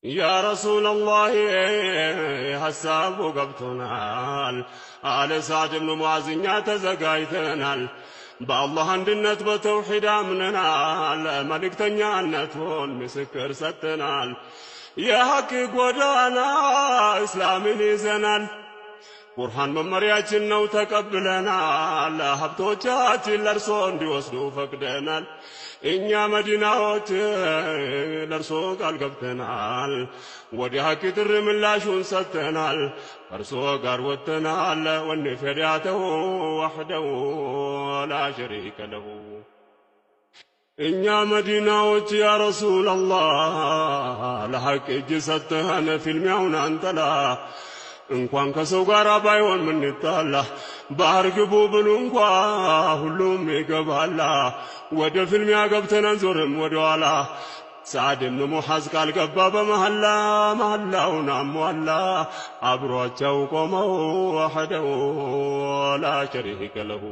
يا رسول الله حساب قبتنال آل سعد بن معاذ تزقايتنال بالله عندنا بتوحيد امننال ملك تنيانتون مسكر ستنال يا حق قدانا اسلامي زنال ቁርአን መመሪያችን ነው ተቀብለናል ሀብቶቻችን ለርሶ እንዲወስዱ ፈቅደናል እኛ መዲናዎች ለርሶ ቃል ገብተናል ወዲ ሐቅ ጥሪ ምላሹን ሰጥተናል እርሶ ጋር ወጥተናል ወንፈዳተው ወህደው ላ ሸሪከ ለሁ እኛ መዲናዎች ያ ረሱል አላህ ለሐቅ እጅ ሰጥተን ፊልሚያውን አንተላ እንኳን ከሰው ጋር ባይሆን ምን ይጣላ ባህር ግቡ ብሉ እንኳን ሁሉም ይገባላ ወደ ፍልሚያ ገብተን አንዞርም ወደ ኋላ ሰዓድ ብን ሙዓዝ ቃል ገባ በመሐላ መሐላውን አሟላ አብሯቸው ቆመው ወህደው ላ ሸሪከ ለሁ